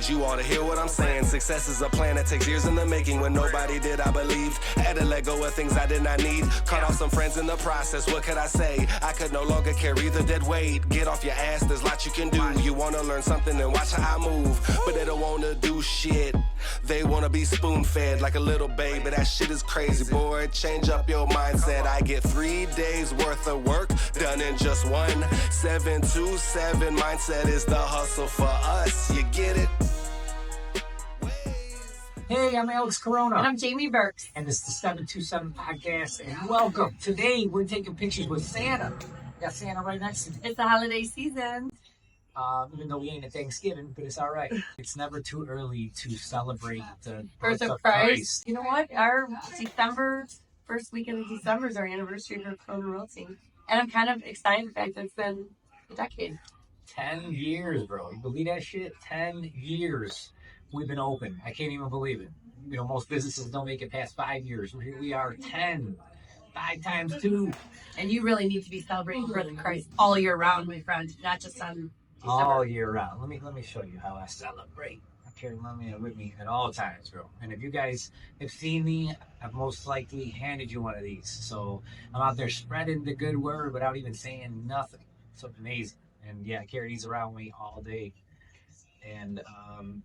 but you ought to hear what I'm saying. Success is a plan that takes years in the making. When nobody did, I believed. Had to let go of things I did not need. Cut off some friends in the process, what could I say? I could no longer carry the dead weight. Get off your ass, there's lots you can do. You wanna learn something, then watch how I move. But they don't wanna do shit. They wanna be spoon-fed like a little baby. That shit is crazy, boy. Change up your mindset. I get 3 days worth of work done in just one. 727 mindset is the hustle for us. You get it? Hey, I'm Alex Corona. And I'm Jamie Burks. And this is the 727 Podcast. And welcome. Today, we're taking pictures with Santa. Got Santa right next to me. It's the holiday season. Even though we ain't at Thanksgiving, but it's all right. It's never too early to celebrate the Birth of Christ. You know what? Our December, first weekend of December is our anniversary of our Corona Realty. And I'm kind of excited the fact that it's been a decade. 10 years, bro. You believe that shit? 10 years we've been open. I can't even believe it. You know, most businesses don't make it past 5 years. Here we are, 10. 5 times 2. And you really need to be celebrating Birth of Christ all year round, my friend, not just on December. All year round. Let me show you how I celebrate. I carry my man with me at all times, bro. And if you guys have seen me, I've most likely handed you one of these. So I'm out there spreading the good word without even saying nothing. So amazing. And yeah, I carry these around me all day. And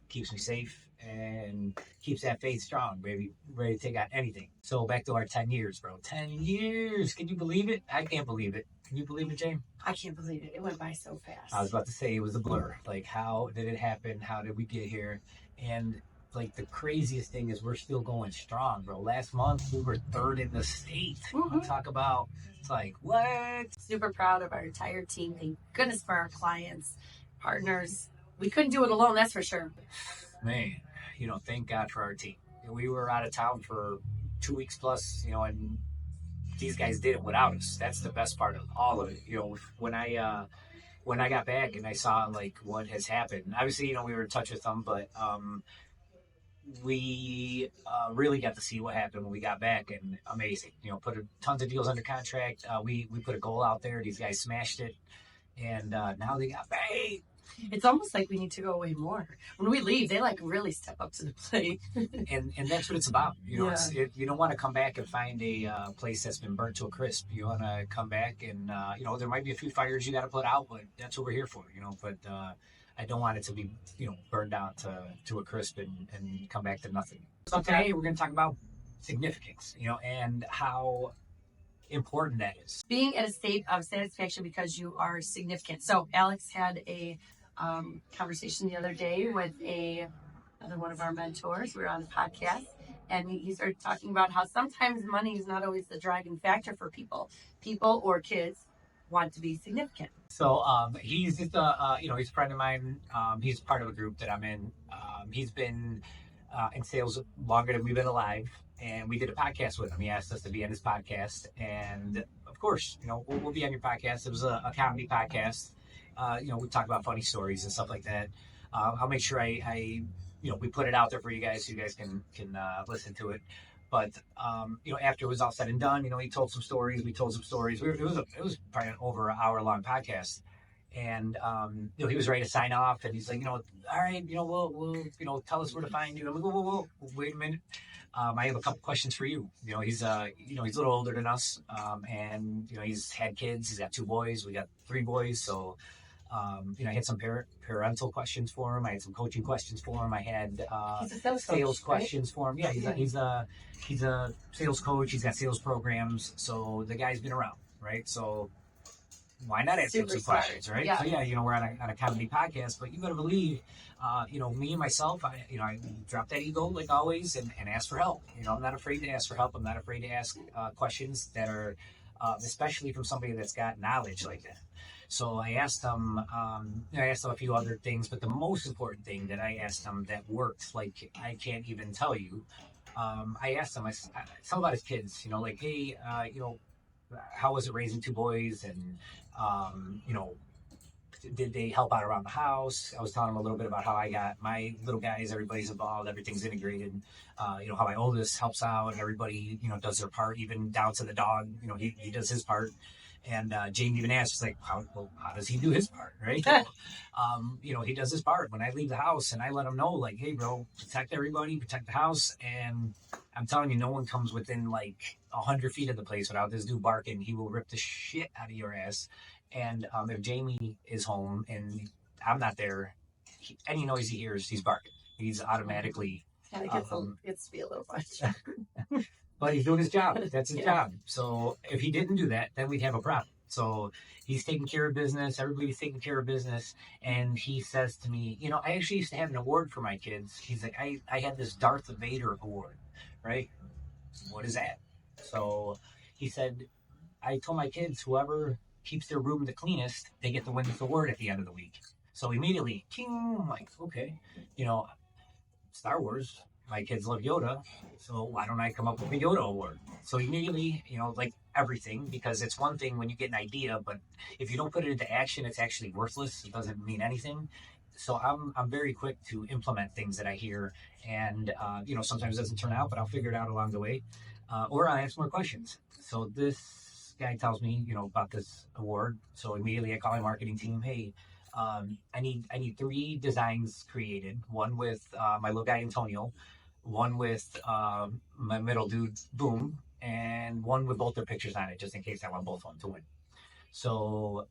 keeps me safe and keeps that faith strong, baby. Ready to take out anything. So back to our 10 years, bro. 10 years. Can you believe it? I can't believe it. Can you believe it, Jane? I can't believe it. It went by so fast. I was about to say it was a blur. Like, how did it happen? How did we get here? And like the craziest thing is we're still going strong, bro. Last month we were 3rd in the state. Mm-hmm. Talk about, it's like, what? Super proud of our entire team. Thank goodness for our clients, partners. We couldn't do it alone, that's for sure. Man, thank God for our team. We were out of town for 2 weeks plus, and these guys did it without us. That's the best part of all of it. When I got back and I saw like what has happened, obviously, we were in touch with them, but we really got to see what happened when we got back, and amazing. Put tons of deals under contract. We put a goal out there. These guys smashed it, and now they got paid. It's almost like we need to go away more. When we leave, they like really step up to the plate. and that's what it's about. You don't want to come back and find a place that's been burnt to a crisp. You want to come back and, there might be a few fires you got to put out, but that's what we're here for, But I don't want it to be, burned down to a crisp and come back to nothing. So today we're going to talk about significance, and how important that is. Being at a state of satisfaction because you are significant. So Alex had a conversation the other day with another one of our mentors. We were on a podcast, and he started talking about how sometimes money is not always the driving factor for people. People or kids want to be significant. So he's just he's a friend of mine. He's part of a group that I'm in. He's been in sales longer than we've been alive. And we did a podcast with him. He asked us to be on his podcast. And of course, we'll be on your podcast. It was a comedy podcast. We talk about funny stories and stuff like that. I'll make sure we put it out there for you guys so you guys can listen to it. But, after it was all said and done, he told some stories. We told some stories. It was probably an over an hour long podcast. And, he was ready to sign off, and he's like, all right, we'll tell us where to find you. I'm like, whoa, wait a minute. I have a couple questions for you. He's a little older than us. And, he's had kids. He's got 2 boys. We got 3 boys. So, I had some parental questions for him. I had some coaching questions for him. I had sales questions for him. Yeah, he's a sales coach. He's got sales programs. So the guy's been around, right? So why not ask him some questions, right? Yeah. So yeah, we're on a comedy podcast, but you better believe, me and myself, I drop that ego like always and ask for help. I'm not afraid to ask for help. I'm not afraid to ask questions that are, especially from somebody that's got knowledge like that. So I asked them, a few other things, but the most important thing that I asked him that worked, like I can't even tell you, I asked him, something about his kids, like, hey, how was it raising 2 boys? And, did they help out around the house? I was telling him a little bit about how I got my little guys, everybody's involved, everything's integrated. How my oldest helps out, everybody, does their part, even down to the dog, he does his part. And Jamie even asked, she's like, how does he do his part, right? He does his part. When I leave the house and I let him know, like, hey, bro, protect everybody, protect the house. And I'm telling you, no one comes within like 100 feet of the place without this dude barking. He will rip the shit out of your ass. And if Jamie is home and I'm not there, any noise he hears, he's barking. He's automatically. And it gets to be a little much. But he's doing his job. That's his Yeah. job. So if he didn't do that, then we'd have a problem. So he's taking care of business. Everybody's taking care of business. And he says to me, I actually used to have an award for my kids. He's like, I had this Darth Vader award, right? What is that? So he said, I told my kids, whoever keeps their room the cleanest, they get to win this award at the end of the week. So immediately, ting, I'm like, okay, Star Wars, my kids love Yoda, so why don't I come up with a Yoda award? So immediately, like everything, because it's one thing when you get an idea, but if you don't put it into action, it's actually worthless. It doesn't mean anything. So I'm very quick to implement things that I hear, and sometimes it doesn't turn out, but I'll figure it out along the way, or I'll ask more questions. So this guy tells me, about this award. So immediately I call my marketing team. Hey, I need 3 designs created. One with my little guy Antonio, one with my middle dude Boom, and one with both their pictures on it, just in case I want both of them to win. So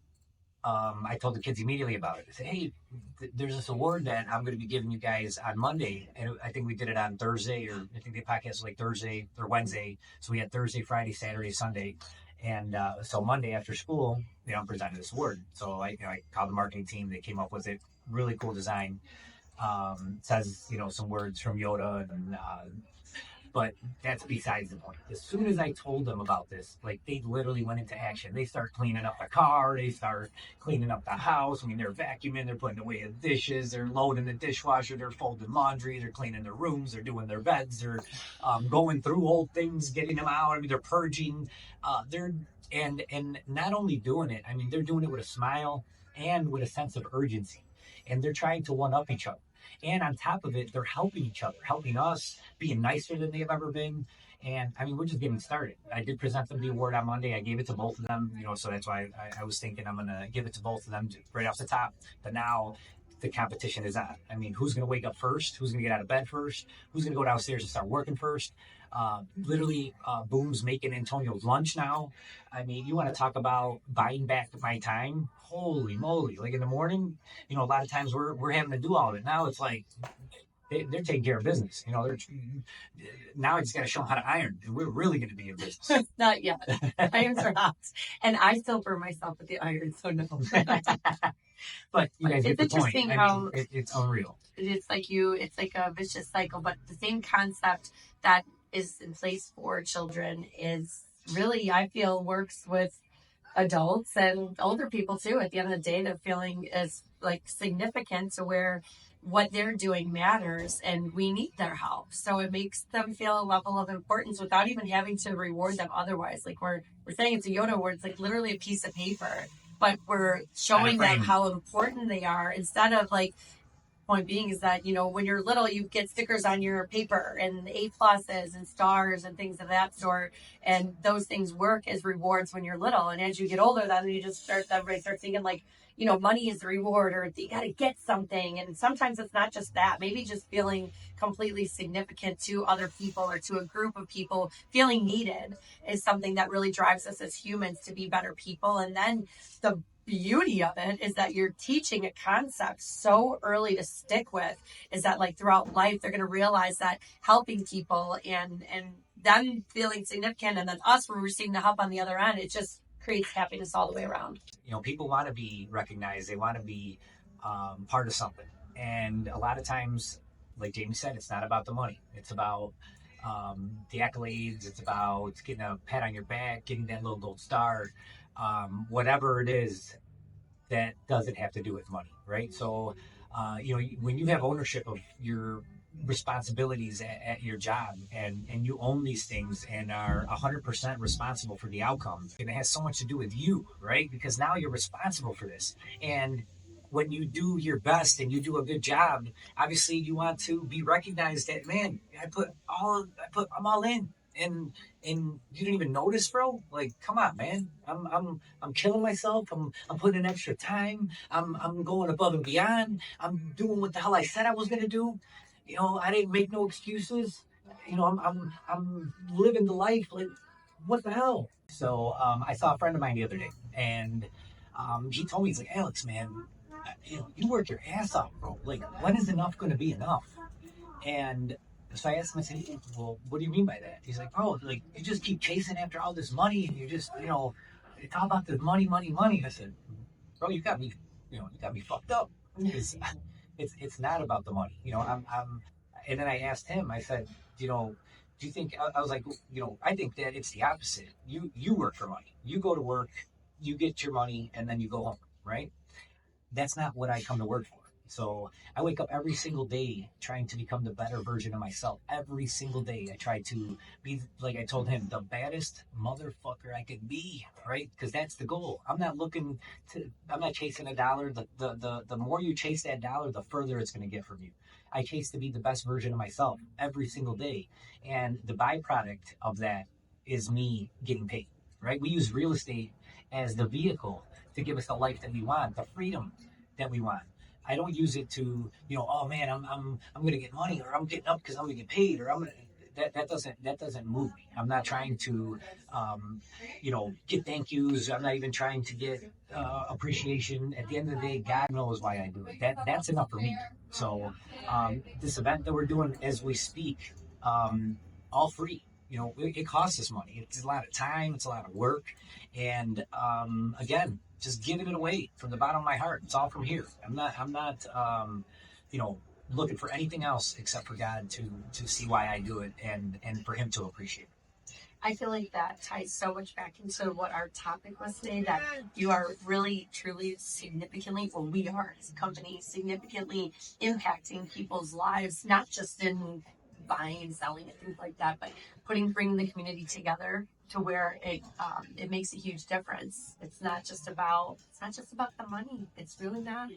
I told the kids immediately about it. I said, hey, there's this award that I'm going to be giving you guys on Monday. And I think we did it on Thursday, or I think the podcast was like Thursday or Wednesday. So we had Thursday, Friday, Saturday, Sunday. And so Monday after school, I'm presenting this award. So I called the marketing team. They came up with it. Really cool design. Says, some words from Yoda and but that's besides the point. As soon as I told them about this, like they literally went into action. They start cleaning up the car. They start cleaning up the house. I mean, they're vacuuming. They're putting away the dishes. They're loading the dishwasher. They're folding laundry. They're cleaning their rooms. They're doing their beds. They're going through old things, getting them out. I mean, they're purging. And not only doing it. I mean, they're doing it with a smile and with a sense of urgency. And they're trying to one up each other. And on top of it, they're helping each other, helping us, being nicer than they've ever been. And I mean, we're just getting started. I did present them the award on Monday. I gave it to both of them, so that's why I was thinking I'm going to give it to both of them right off the top. But now the competition is on. I mean, who's going to wake up first? Who's going to get out of bed first? Who's going to go downstairs and start working first? Literally, Boom's making Antonio's lunch now. I mean, you want to talk about buying back my time? Holy moly. Like in the morning, a lot of times we're having to do all of it. Now it's like they're taking care of business. Now I just got to show them how to iron. And we're really going to be in business. Not yet. Irons are hot. And I still burn myself with the iron, so no. But you guys get the point. Interesting how it's unreal. It's like a vicious cycle, but the same concept that is in place for children is really, I feel, works with adults and older people too. At the end of the day, the feeling is like significant to where what they're doing matters and we need their help. So it makes them feel a level of importance without even having to reward them otherwise. Like we're saying it's a Yoda award, it's like literally a piece of paper, but we're showing them how important they are instead of like, point being is that, when you're little, you get stickers on your paper and A pluses and stars and things of that sort. And those things work as rewards when you're little. And as you get older, then everybody starts thinking like, money is the reward or you got to get something. And sometimes it's not just that, maybe just feeling completely significant to other people or to a group of people, feeling needed is something that really drives us as humans to be better people. And then the beauty of it is that you're teaching a concept so early to stick with, is that like throughout life they're going to realize that helping people and them feeling significant and then us when we're receiving the help on the other end, it just creates happiness all the way around. People want to be recognized. They want to be part of something, and a lot of times, like Jamie said, it's not about the money. It's about the accolades. It's about getting a pat on your back, getting that little gold star. Whatever it is, that doesn't have to do with money, right? So, when you have ownership of your responsibilities at your job and you own these things and are 100% responsible for the outcome, and it has so much to do with you, right? Because now you're responsible for this. And when you do your best and you do a good job, obviously you want to be recognized that, man, I'm all in. and you didn't even notice, bro. Like, come on, man. I'm killing myself. I'm putting in extra time. I'm going above and beyond. I'm doing what the hell I said I was gonna do. I didn't make no excuses. I'm living the life. Like, what the hell? So I saw a friend of mine the other day, and he told me, he's like, Alex, man, you work your ass off, bro. Like, when is enough going to be enough? And so I asked him, I said, well, what do you mean by that? He's like, bro, like, you just keep chasing after all this money, and you just, it's all about the money, money, money. I said, bro, you got me fucked up. It's not about the money. And then I asked him, I said, do you think, I was like, I think that it's the opposite. You work for money. You go to work, you get your money, and then you go home, right? That's not what I come to work for. So I wake up every single day trying to become the better version of myself. Every single day I try to be, like I told him, the baddest motherfucker I could be, right? Because that's the goal. I'm not chasing a dollar. The more you chase that dollar, the further it's going to get from you. I chase to be the best version of myself every single day. And the byproduct of that is me getting paid, right? We use real estate as the vehicle to give us the life that we want, the freedom that we want. I don't use it to, oh man, I'm going to get money, or I'm getting up because I'm going to get paid, or that doesn't move me. I'm not trying to, get thank yous. I'm not even trying to get appreciation. At the end of the day, God knows why I do it. That's enough for me. So this event that we're doing as we speak, all free. It costs us money. It's a lot of time. It's a lot of work. And again, just giving it away from the bottom of my heart. It's all from here. I'm not looking for anything else except for God to see why I do it, and for him to appreciate it. I feel like that ties so much back into what our topic was today, that you are really, truly, significantly, well, we are as a company, significantly impacting people's lives, not just in buying and selling and things like that, but bringing the community together to where it makes a huge difference. It's not just about the money. It's really not.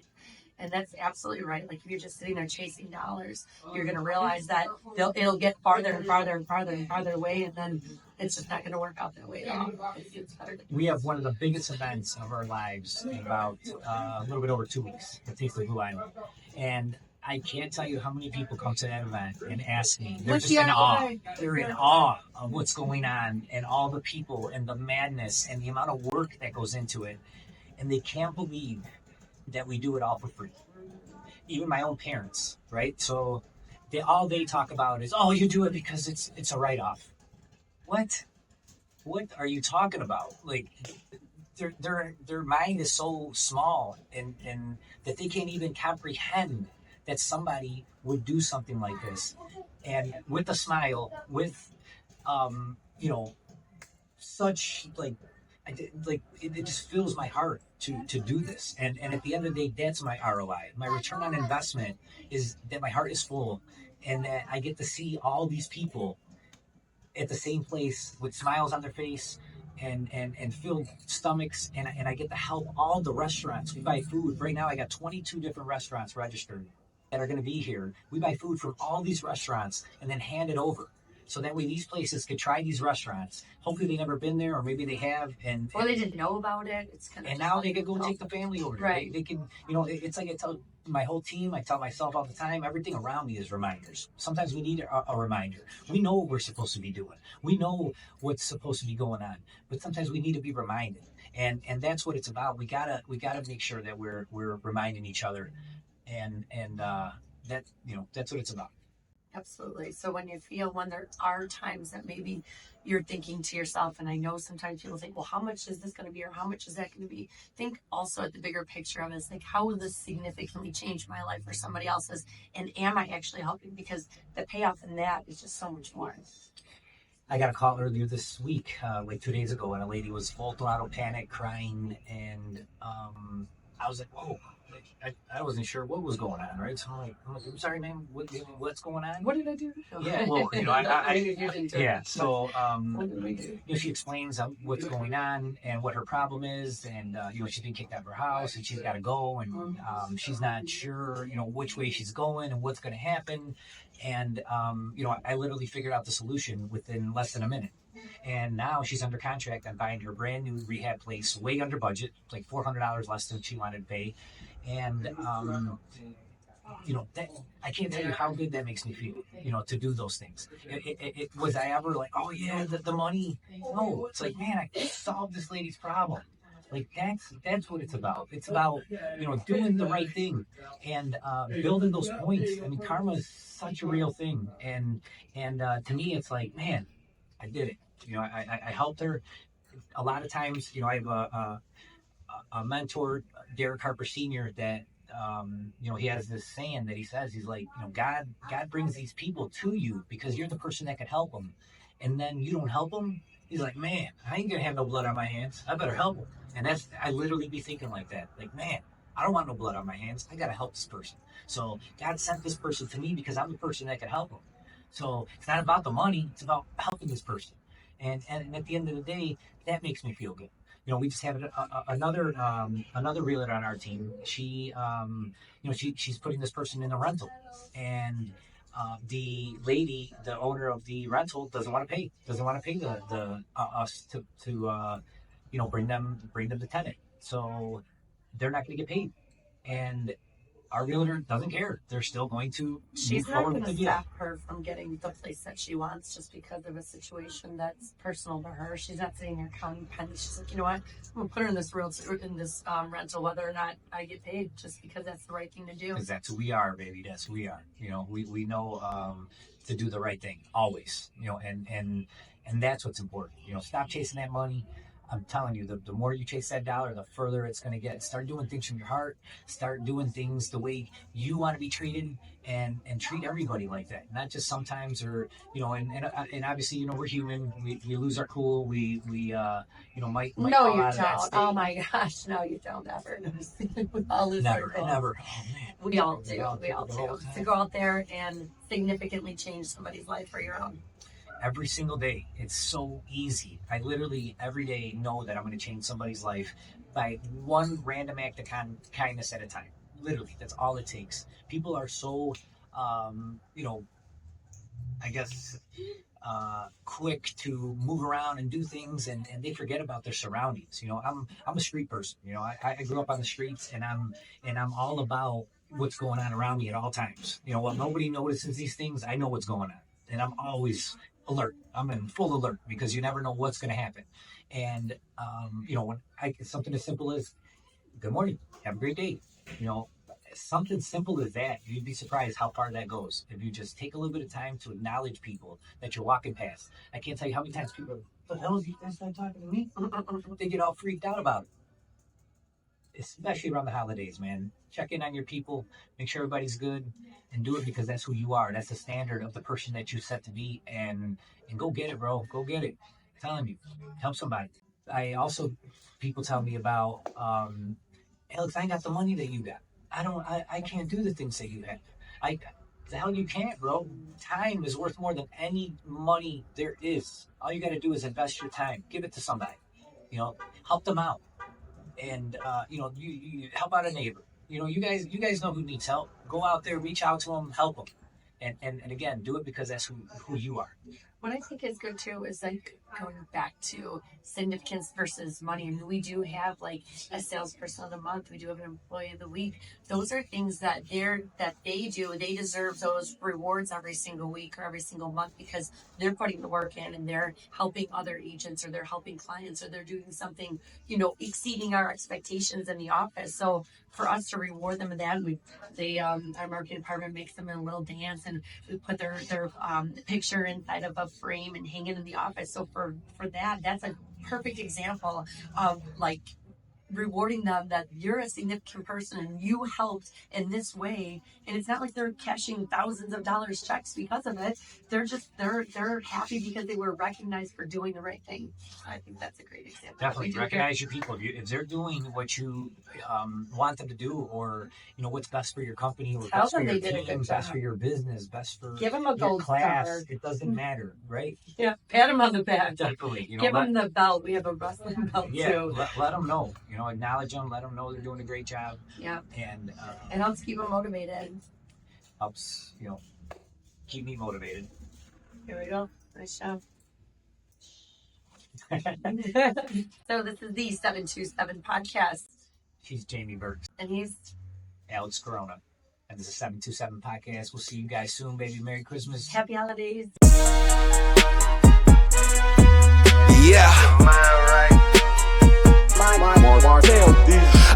And that's absolutely right. Like, if you're just sitting there chasing dollars, you're going to realize that it'll get farther and farther and farther and farther away, and then it's just not going to work out that way at all. We have one of the biggest events of our lives in about a little bit over 2 weeks, the Taste of Blue Island. And I can't tell you how many people come to that event and ask me. They're just in awe. They're in awe of what's going on, and all the people and the madness and the amount of work that goes into it. And they can't believe that we do it all for free. Even my own parents, right? So all they talk about is, oh, you do it because it's a write-off. What are you talking about? Like, their mind is so small, and that they can't even comprehend that somebody would do something like this, and with a smile, with such it just fills my heart to do this, and at the end of the day, that's my ROI. My return on investment is that my heart is full, and that I get to see all these people at the same place with smiles on their face, and filled stomachs, and I get to help all the restaurants. We buy food right now. I got 22 different restaurants registered that are going to be here. We buy food from all these restaurants and then hand it over, so that way these places could try these restaurants. Hopefully they've never been there, or maybe they have, or they didn't know about it. And now they could go take the family over. Right. They can, it's like I tell my whole team, I tell myself all the time, everything around me is reminders. Sometimes we need a reminder. We know what we're supposed to be doing. We know what's supposed to be going on, but sometimes we need to be reminded. And that's what it's about. We gotta make sure that we're reminding each other, and that's what it's about. Absolutely. So when there are times that maybe you're thinking to yourself, and I know sometimes people think, well, how much is this going to be, or how much is that going to be? Think also at the bigger picture of it. It's like, how will this significantly change my life or somebody else's? And am I actually helping? Because the payoff in that is just so much more. I got a call earlier this week, like 2 days ago, and a lady was full throttle panic, crying, and I was like, whoa, I wasn't sure what was going on, right? So I'm sorry, man. What's going on? What did I do? Yeah, well, You didn't do it. yeah. So, What did we do? she explains what's going on and what her problem is, and she's been kicked out of her house, and she's got to go, and she's not sure, which way she's going and what's going to happen, and I literally figured out the solution within less than a minute. And now she's under contract on buying her brand new rehab place, way under budget, like $400 less than she wanted to pay, and that I can't tell you how good that makes me feel, to do those things. Was I ever like, oh yeah, the money? No, it's like, man, I solved this lady's problem. Like that's what it's about. It's about doing the right thing and building those points. I mean, karma is such a real thing, and to me, it's like, man, I did it. I helped her. A lot of times, I have a mentor, Derek Harper Sr., that he has this saying that he says, he's like, God brings these people to you because you're the person that can help them, and then you don't help them. He's like, man, I ain't gonna have no blood on my hands. I better help them. And I literally be thinking like that. Like, man, I don't want no blood on my hands. I gotta help this person. So God sent this person to me because I'm the person that can help them. So it's not about the money. It's about helping this person. And at the end of the day, that makes me feel good. We just have another realtor on our team. She, she's putting this person in a rental, and the lady, the owner of the rental, doesn't want to pay the us to bring them the tenant. So they're not going to get paid, and our realtor doesn't care. They're still going to. She's not going to stop her from getting the place that she wants just because of a situation that's personal to her. She's not sitting there counting pennies. She's like, you know what? I'm going to put her in this rental, whether or not I get paid, just because that's the right thing to do. Because that's who we are, baby. That's who we are. We know to do the right thing always. And that's what's important. Stop chasing that money. I'm telling you, the more you chase that dollar, the further it's going to get. Start doing things from your heart. Start doing things the way you want to be treated, and treat everybody like that. Not just sometimes, or and obviously, we're human. We lose our cool. We might no, you don't. Oh my gosh, no, you don't ever. We all lose our cool. Never. Oh man, we all do. We all do. To go out there and significantly change somebody's life for your own. Every single day. It's so easy. I literally every day know that I'm going to change somebody's life by one random act of kindness at a time. Literally, that's all it takes. People are so, I guess, quick to move around and do things, and they forget about their surroundings. I'm a street person. I grew up on the streets, and I'm all about what's going on around me at all times. While nobody notices these things, I know what's going on, and I'm always alert. I'm in full alert because you never know what's going to happen. And when something as simple as good morning, have a great day, something simple as that, you'd be surprised how far that goes if you just take a little bit of time to acknowledge people that you're walking past. I can't tell you how many times people are, what the hell is you guys not talking to me? They get all freaked out about it, especially around the holidays, man. Check in on your people, make sure everybody's good, and do it because that's who you are. That's the standard of the person that you set to be, and go get it, bro. Go get it. I'm telling you, help somebody. People tell me about, Alex, I ain't got the money that you got. I can't do the things that you have. The hell you can't, bro. Time is worth more than any money there is. All you got to do is invest your time. Give it to somebody. Help them out. And, you help out a neighbor. You guys know who needs help. Go out there, reach out to them, help them. And again, do it because that's who you are. What I think is good too is like going back to significance versus money. I mean, we do have like a salesperson of the month. We do have an employee of the week. Those are things that they do. They deserve those rewards every single week or every single month because they're putting the work in and they're helping other agents or they're helping clients or they're doing something, exceeding our expectations in the office. So for us to reward them with that, our marketing department makes them a little dance and we put their picture inside of a frame and hang it in the office. So for that, that's a perfect example of like rewarding them that you're a significant person and you helped in this way. And it's not like they're cashing thousands of dollars checks because of it. They're happy because they were recognized for doing the right thing. I think that's a great example. Definitely recognize your people. If they're doing what you want them to do, or what's best for your company, or Tell best for them your they did a team, good best job. for your business, best for Give them a your gold class. star. It doesn't matter, right? Yeah, pat them on the back. Definitely. Give them the belt. We have a wrestling belt too. Let them know. Acknowledge them. Let them know they're doing a great job. Yeah, And it helps keep them motivated. helps keep me motivated. Here we go. Nice job. So this is the 727 podcast, She's Jamie Burks, and he's Alex Corona, and this is 727 podcast. We'll see you guys soon, baby. Merry Christmas. happy holidays.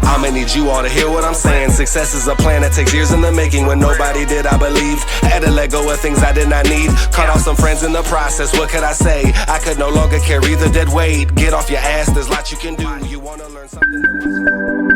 I'ma need you all to hear what I'm saying. Success is a plan that takes years in the making. When nobody did, I believe. Had to let go of things I did not need. Cut off some friends in the process. What could I say? I could no longer carry the dead weight. Get off your ass, there's lots you can do. You wanna learn something?